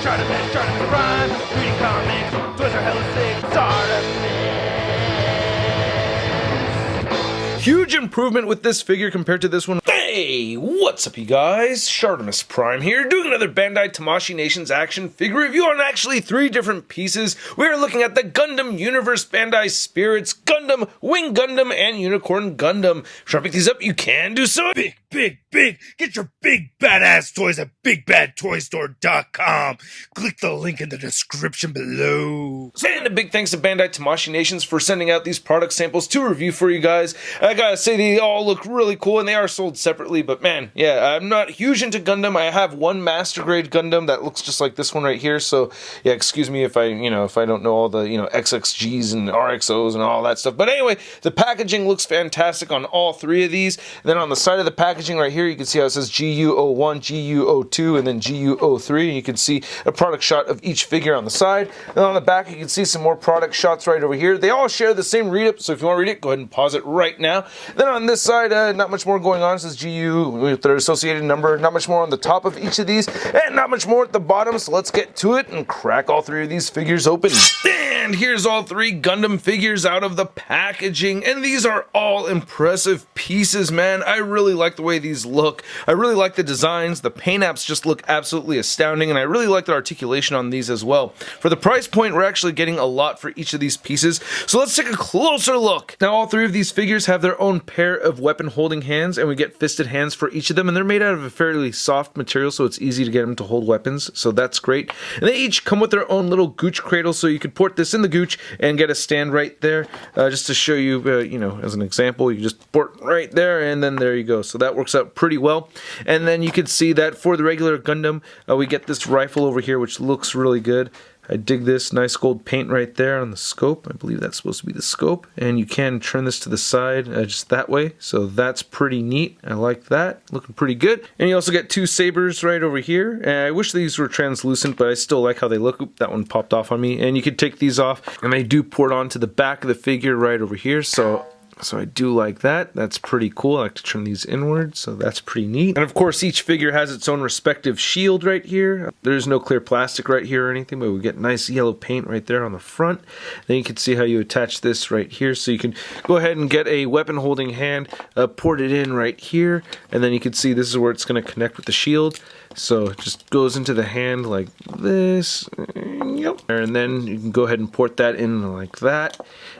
ShartimusPrime, reading comics, toys are hella sick, Huge improvement with this figure compared to this one. Hey, what's up you guys? ShartimusPrime here, doing another Bandai Tamashii Nations action figure review on actually 3 different pieces. We're looking at the Gundam Universe Bandai Spirits Gundam, Wing Gundam, and Unicorn Gundam. If you want to pick these up, you can do so. Big! Get your big badass toys at BigBadToyStore.com. Click the link in the description below. And a big thanks to Bandai Tamashii Nations for sending out these product samples to review for you guys. I gotta say, they all look really cool, and they are sold separately, but man, yeah, I'm not huge into Gundam. I have one master grade Gundam that looks just like this one right here, so yeah, excuse me if I don't know all the, XXGs and RXOs and all that stuff. But anyway, the packaging looks fantastic on all 3 of these. And then on the side of the packaging right here, you can see how it says GU01, GU02, and then GU03. And you can see a product shot of each figure on the side. And on the back, you can see some more product shots right over here. They all share the same read-up, so if you want to read it, go ahead and pause it right now. Then on this side, not much more going on. It says GU with their associated number. Not much more on the top of each of these, and not much more at the bottom. So let's get to it and crack all 3 of these figures open. And here's all 3 Gundam figures out of the packaging, and these are all impressive pieces, man. I really like the way these look. I really like the designs. The paint apps just look absolutely astounding, and I really like the articulation on these as well. For the price point, we're actually getting a lot for each of these pieces, so let's take a closer look. Now, all 3 of these figures have their own pair of weapon holding hands, and we get fisted hands for each of them, and they're made out of a fairly soft material, so it's easy to get them to hold weapons, so that's great. And they each come with their own little gooch cradle, so you could port this in the gooch and get a stand right there. Just to show you, as an example, you just port right there, and then there you go. So that works out pretty well. And then you can see that for the regular Gundam, we get this rifle over here, which looks really good. I dig this nice gold paint right there on the scope. I believe that's supposed to be the scope. And you can turn this to the side just that way. So that's pretty neat. I like that. Looking pretty good. And you also get 2 sabers right over here. And I wish these were translucent, but I still like how they look. Oop, that one popped off on me. And you can take these off. And they do port onto the back of the figure right over here. So I do like that. That's pretty cool. I like to turn these inward, so that's pretty neat. And of course, each figure has its own respective shield right here. There's no clear plastic right here or anything, but we get nice yellow paint right there on the front. Then you can see how you attach this right here. So you can go ahead and get a weapon holding hand, port it in right here, and then you can see this is where it's going to connect with the shield. So it just goes into the hand like this. Yep. And then you can go ahead and port that in like that.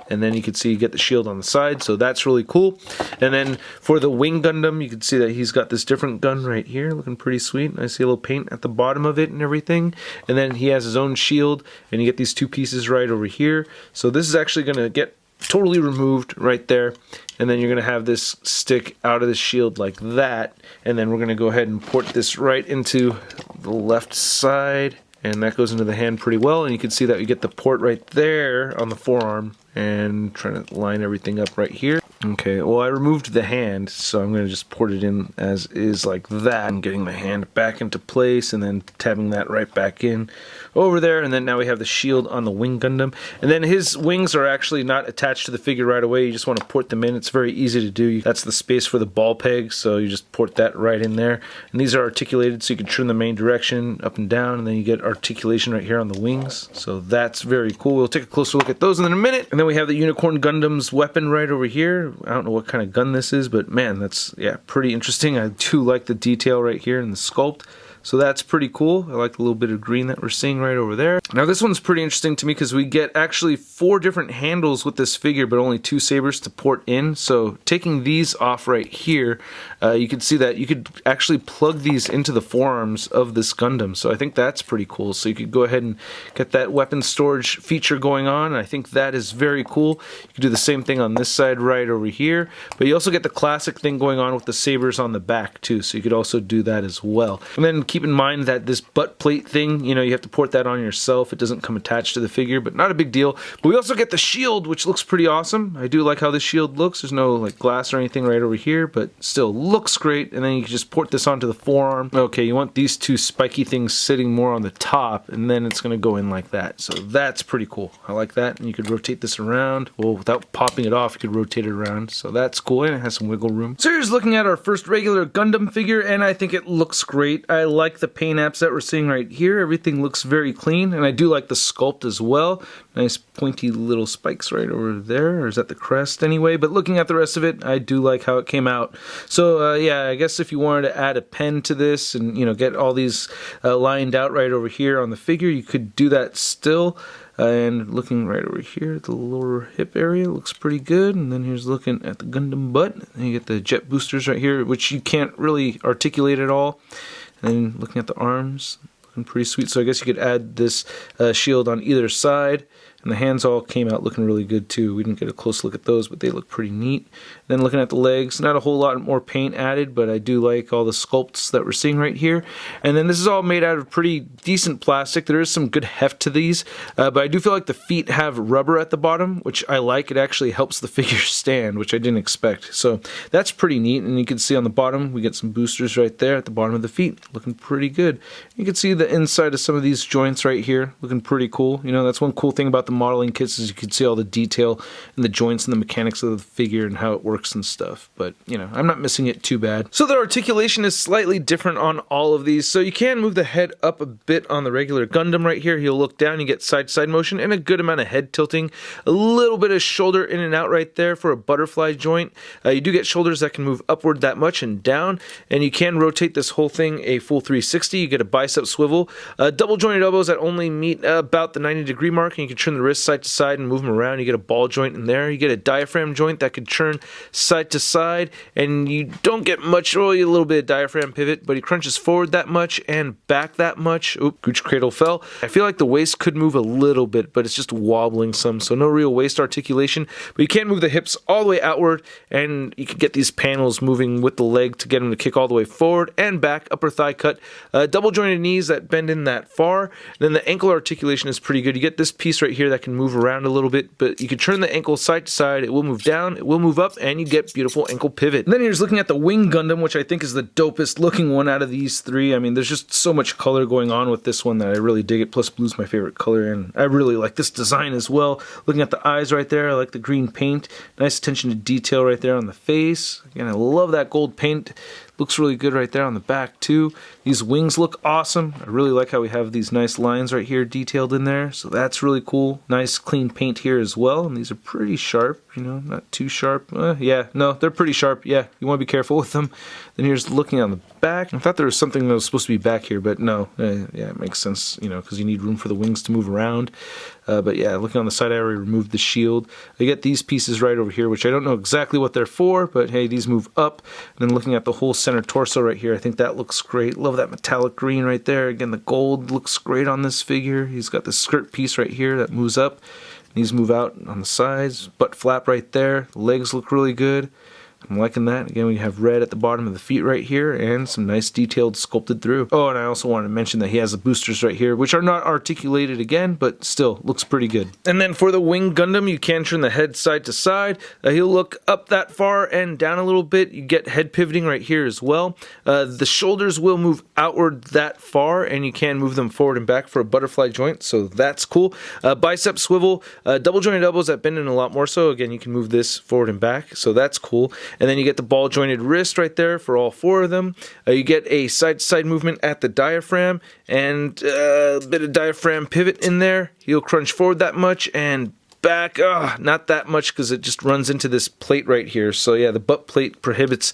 And then you can see you get the shield on the side, so that's really cool. And then for the Wing Gundam, you can see that he's got this different gun right here, looking pretty sweet. I see a little paint at the bottom of it and everything. And then he has his own shield, and you get these 2 pieces right over here. So this is actually going to get totally removed right there. And then you're going to have this stick out of the shield like that. And then we're going to go ahead and port this right into the left side. And that goes into the hand pretty well. And you can see that you get the port right there on the forearm. And trying to line everything up right here. Okay, well I removed the hand, so I'm going to just port it in as is like that. I'm getting the hand back into place and then tabbing that right back in over there. And then now we have the shield on the Wing Gundam. And then his wings are actually not attached to the figure right away. You just want to port them in. It's very easy to do. That's the space for the ball peg, so you just port that right in there. And these are articulated, so you can turn the main direction up and down, and then you get articulation right here on the wings. So that's very cool. We'll take a closer look at those in a minute. And then we have the Unicorn Gundam's weapon right over here. I don't know what kind of gun this is, but man, that's, yeah, pretty interesting. I do like the detail right here in the sculpt. So that's pretty cool. I like the little bit of green that we're seeing right over there. Now this one's pretty interesting to me because we get actually 4 different handles with this figure, but only 2 sabers to port in. So taking these off right here, you can see that you could actually plug these into the forearms of this Gundam. So I think that's pretty cool. So you could go ahead and get that weapon storage feature going on. And I think that is very cool. You can do the same thing on this side right over here. But you also get the classic thing going on with the sabers on the back too. So you could also do that as well. And then keep in mind that this butt plate thing, you have to port that on yourself. It doesn't come attached to the figure, but not a big deal. But we also get the shield, which looks pretty awesome. I do like how this shield looks. There's no like glass or anything right over here, but still looks great. And then you can just port this onto the forearm. Okay, you want these 2 spiky things sitting more on the top, and then it's going to go in like that. So that's pretty cool. I like that. And you could rotate this around. Well, without popping it off, you could rotate it around. So that's cool, and it has some wiggle room. So here's looking at our first regular Gundam figure, and I think it looks great. I like the paint apps that we're seeing right here. Everything looks very clean, and I do like the sculpt as well. Nice pointy little spikes right over there, or is that the crest anyway? But looking at the rest of it, I do like how it came out. So yeah, I guess if you wanted to add a pen to this and, you know, get all these lined out right over here on the figure, you could do that still. And looking right over here at the lower hip area, looks pretty good. And then here's looking at the Gundam butt. And you get the jet boosters right here, which you can't really articulate at all. And then looking at the arms, looking pretty sweet. So I guess you could add this shield on either side. And the hands all came out looking really good too. We didn't get a close look at those, but they look pretty neat. Then looking at the legs, not a whole lot more paint added, but I do like all the sculpts that we're seeing right here. And then this is all made out of pretty decent plastic. There is some good heft to these, but I do feel like the feet have rubber at the bottom, which I like. It actually helps the figure stand, which I didn't expect. So that's pretty neat. And you can see on the bottom, we get some boosters right there at the bottom of the feet, looking pretty good. You can see the inside of some of these joints right here, looking pretty cool. You know, that's one cool thing about the modeling kits is you can see all the detail in the joints and the mechanics of the figure and how it works and stuff. But, you know, I'm not missing it too bad. So the articulation is slightly different on all of these. So you can move the head up a bit on the regular Gundam right here. He'll look down, you get side-to-side motion and a good amount of head tilting. A little bit of shoulder in and out right there for a butterfly joint. You do get shoulders that can move upward that much and down, and you can rotate this whole thing a full 360. You get a bicep swivel. Double jointed elbows that only meet about the 90-degree mark, and you can turn the wrist side to side and move them around. You get a ball joint in there. You get a diaphragm joint that could turn side to side, and you don't get much, well, a little bit of diaphragm pivot, but he crunches forward that much and back that much. Oop, Gooch Cradle fell. I feel like the waist could move a little bit, but it's just wobbling some, so no real waist articulation. But you can move the hips all the way outward, and you can get these panels moving with the leg to get him to kick all the way forward and back, upper thigh cut. Double jointed knees that bend in that far. Then the ankle articulation is pretty good. You get this piece right here that can move around a little bit, but you can turn the ankle side to side. It will move down, it will move up, and you get beautiful ankle pivot. And then here's looking at the Wing Gundam, which I think is the dopest looking one out of these three. I mean, there's just so much color going on with this one that I really dig it. Plus, blue's my favorite color, and I really like this design as well. Looking at the eyes right there, I like the green paint. Nice attention to detail right there on the face. Again, I love that gold paint. Looks really good right there on the back too. These wings look awesome. I really like how we have these nice lines right here detailed in there. So that's really cool. Nice clean paint here as well. And these are pretty sharp, you know, not too sharp. Yeah, no, they're pretty sharp. Yeah, you want to be careful with them. Then here's looking on the back. I thought there was something that was supposed to be back here, but no. Yeah, it makes sense, you know, because you need room for the wings to move around. But yeah, looking on the side, I already removed the shield. I get these pieces right over here, which I don't know exactly what they're for, but hey, these move up. And then looking at the whole center torso right here, I think that looks great. Love that metallic green right there. Again, the gold looks great on this figure. He's got the skirt piece right here that moves up. These move out on the sides. Butt flap right there. The legs look really good. I'm liking that. Again, we have red at the bottom of the feet right here and some nice detailed sculpted through. Oh, and I also wanted to mention that he has the boosters right here, which are not articulated again, but still looks pretty good. And then for the Wing Gundam, you can turn the head side to side. He'll look up that far and down a little bit. You get head pivoting right here as well. The shoulders will move outward that far, and you can move them forward and back for a butterfly joint, so that's cool. Bicep swivel, double jointed elbows that bend in a lot more, so again, you can move this forward and back, so that's cool. And then you get the ball jointed wrist right there for all four of them. You get a side-to-side movement at the diaphragm and a bit of diaphragm pivot in there. He'll crunch forward that much and back, not that much because it just runs into this plate right here. So yeah, the butt plate prohibits,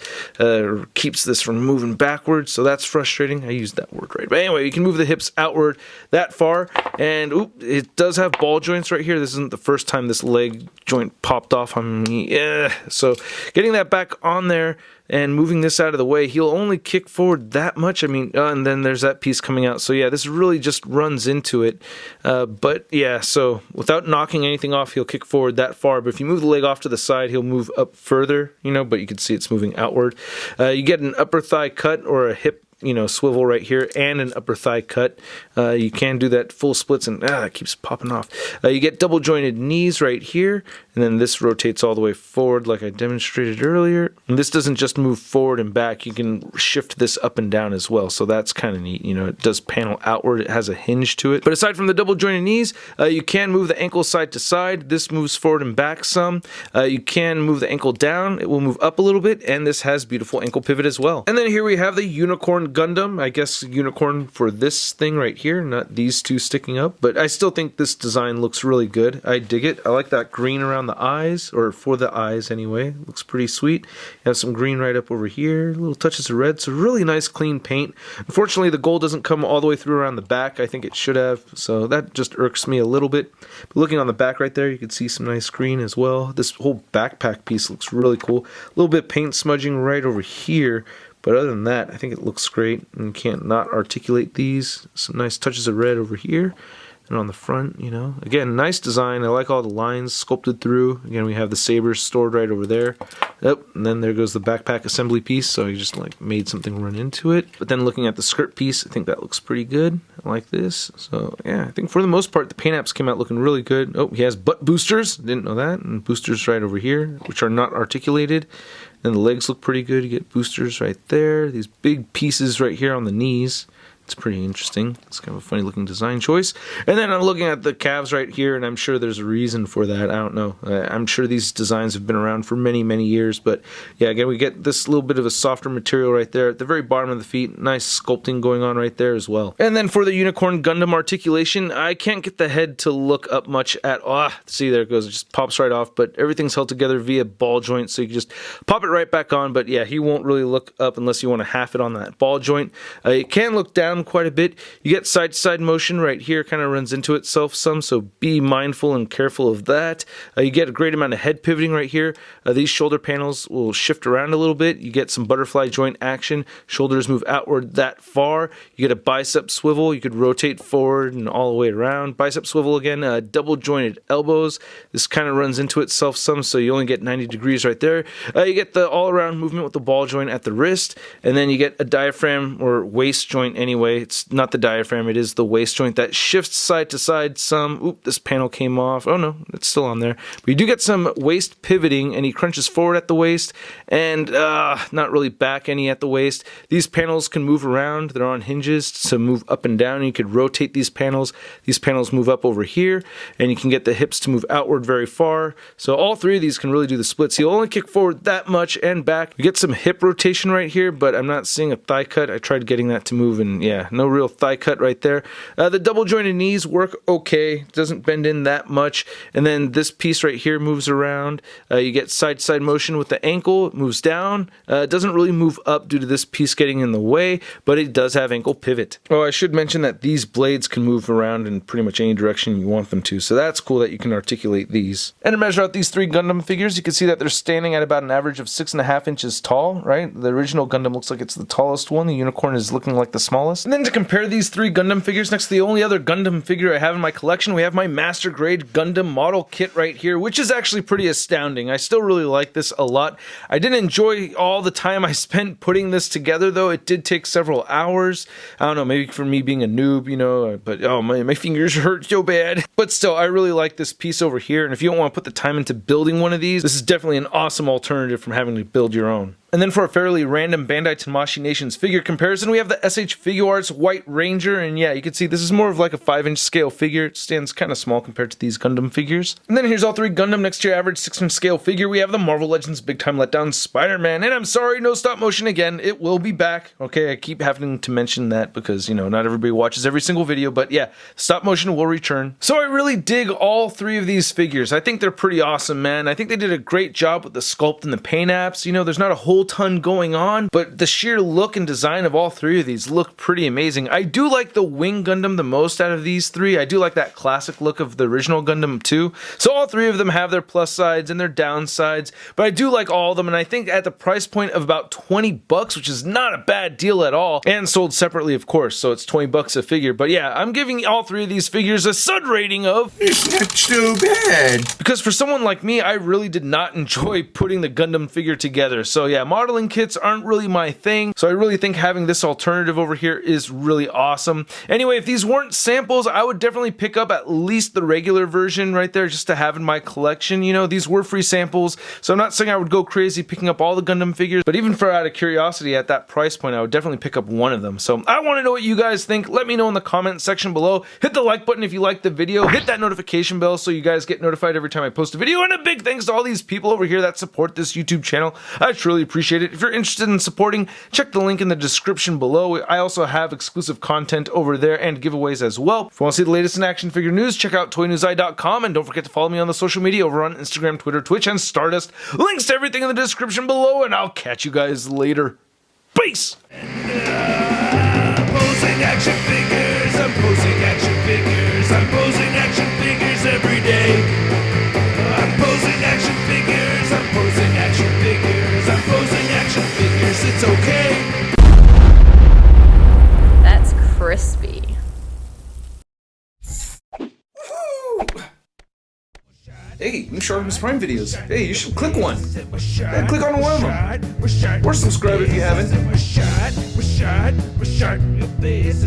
keeps this from moving backwards, so that's frustrating. I used that word right. But anyway, you can move the hips outward that far, and it does have ball joints right here. This isn't the first time this leg joint popped off on me. Yeah, so getting that back on there and moving this out of the way, he'll only kick forward that much. I mean, and then there's that piece coming out. So yeah, this really just runs into it. But yeah, so without knocking anything off, he'll kick forward that far. But if you move the leg off to the side, he'll move up further, you know, but you can see it's moving outward. You get an upper thigh cut or a hip, you know, swivel right here and an upper thigh cut. You can do that full splits and it keeps popping off. You get double jointed knees right here, and then this rotates all the way forward like I demonstrated earlier. And this doesn't just move forward and back, you can shift this up and down as well, so that's kind of neat. You know, it does panel outward, it has a hinge to it. But aside from the double jointed knees, you can move the ankle side to side. This moves forward and back some. You can move the ankle down, it will move up a little bit, and this has beautiful ankle pivot as well. And then here we have the Unicorn Gundam. I guess unicorn for this thing right here, not these two sticking up, but I still think this design looks really good. I dig it. I like that green around the eyes, or for the eyes anyway. Looks pretty sweet. You have some green right up over here, little touches of red, so really nice clean paint. Unfortunately, the gold doesn't come all the way through around the back. I think it should have, so that just irks me a little bit. But looking on the back right there, you can see some nice green as well. This whole backpack piece looks really cool. A little bit paint smudging right over here, but other than that, I think it looks great, and you can't not articulate these. Some nice touches of red over here. And on the front, you know, again, nice design. I like all the lines sculpted through. Again, we have the sabers stored right over there. Yep, and then there goes the backpack assembly piece, so you just like made something run into it. But then looking at the skirt piece, I think that looks pretty good. I like this. So yeah, I think for the most part, the paint apps came out looking really good. Oh, he has butt boosters. Didn't know that. And boosters right over here, which are not articulated. Then the legs look pretty good. You get boosters right there. These big pieces right here on the knees. It's pretty interesting. It's kind of a funny looking design choice. And then I'm looking at the calves right here, and I'm sure there's a reason for that. I don't know. I'm sure these designs have been around for many, many years. But yeah, again, we get this little bit of a softer material right there at the very bottom of the feet. Nice sculpting going on right there as well. And then for the Unicorn Gundam articulation, I can't get the head to look up much at all. See, there it goes. It just pops right off. But everything's held together via ball joint, so you can just pop it right back on. But yeah, he won't really look up unless you want to half it on that ball joint. It can look down quite a bit. You get side-to-side motion right here, kind of runs into itself some, so be mindful and careful of that. You get a great amount of head pivoting right here. These shoulder panels will shift around a little bit. You get some butterfly joint action. Shoulders move outward that far. You get a bicep swivel. You could rotate forward and all the way around. Bicep swivel again, double jointed elbows. This kind of runs into itself some, so you only get 90 degrees right there. You get the all-around movement with the ball joint at the wrist, and then you get a diaphragm or waist joint anyway. It's not the diaphragm, it is the waist joint that shifts side to side some. Oop, this panel came off. Oh no, it's still on there. But you do get some waist pivoting, and he crunches forward at the waist, and not really back any at the waist. These panels can move around. They're on hinges to move up and down. You could rotate these panels. These panels move up over here, and you can get the hips to move outward very far. So all three of these can really do the splits. You'll only kick forward that much and back. You get some hip rotation right here, but I'm not seeing a thigh cut. I tried getting that to move, and yeah, no real thigh cut right there. The double jointed knees work okay. Doesn't bend in that much. And then this piece right here moves around. You get side to side motion with the ankle. It moves down. It doesn't really move up due to this piece getting in the way, but it does have ankle pivot. Oh, I should mention that these blades can move around in pretty much any direction you want them to, so that's cool that you can articulate these. And to measure out these three Gundam figures, you can see that they're standing at about an average of 6.5 inches tall, right? The original Gundam looks like it's the tallest one. The Unicorn is looking like the smallest. And then to compare these three Gundam figures next to the only other Gundam figure I have in my collection, we have my Master Grade Gundam model kit right here, which is actually pretty astounding. I still really like this a lot. I didn't enjoy all the time I spent putting this together, though. It did take several hours. I don't know, maybe for me being a noob, you know, but oh, my fingers hurt so bad. But still, I really like this piece over here, and if you don't want to put the time into building one of these, this is definitely an awesome alternative from having to build your own. And then for a fairly random Bandai Tamashii Nations figure comparison, we have the SH Figuarts White Ranger, and yeah, you can see this is more of like a 5-inch scale figure. It stands kind of small compared to these Gundam figures. And then here's all three Gundam next to your average 6-inch scale figure. We have the Marvel Legends Big Time Letdown Spider-Man, and I'm sorry, no stop motion again. It will be back. Okay, I keep having to mention that because, you know, not everybody watches every single video, but yeah, stop motion will return. So I really dig all three of these figures. I think they're pretty awesome, man. I think they did a great job with the sculpt and the paint apps. You know, there's not a whole ton going on, but the sheer look and design of all three of these look pretty amazing. I do like the Wing Gundam the most out of these three. I do like that classic look of the original Gundam too. So all three of them have their plus sides and their downsides, but I do like all of them, and I think at the price point of about 20 bucks, which is not a bad deal at all, and sold separately of course, so it's 20 bucks a figure. But yeah, I'm giving all three of these figures a Sud rating of it's not too bad. Because for someone like me, I really did not enjoy putting the Gundam figure together. So yeah, modeling kits aren't really my thing, so I really think having this alternative over here is really awesome. Anyway, if these weren't samples, I would definitely pick up at least the regular version right there just to have in my collection. You know, these were free samples, so I'm not saying I would go crazy picking up all the Gundam figures, but even for out of curiosity at that price point, I would definitely pick up one of them. So I want to know what you guys think. Let me know in the comment section below. Hit the like button if you liked the video. Hit that notification bell so you guys get notified every time I post a video. And a big thanks to all these people over here that support this YouTube channel. I truly appreciate it. If you're interested in supporting, check the link in the description below. I also have exclusive content over there and giveaways as well. If you want to see the latest in action figure news, check out toynewseye.com, and don't forget to follow me on the social media over on Instagram, Twitter, Twitch, and Stardust. Links to everything in the description below, and I'll catch you guys later. Peace! Posing action figures, I'm posing action figures, I'm posing action figures every day. I'm posing action figures, I'm posing action figures, I'm posing action figures, it's okay. That's crispy. Hey, new ShartimusPrime videos. Hey, you should click one. Yeah, click on one of them. Or subscribe if you haven't. Your face,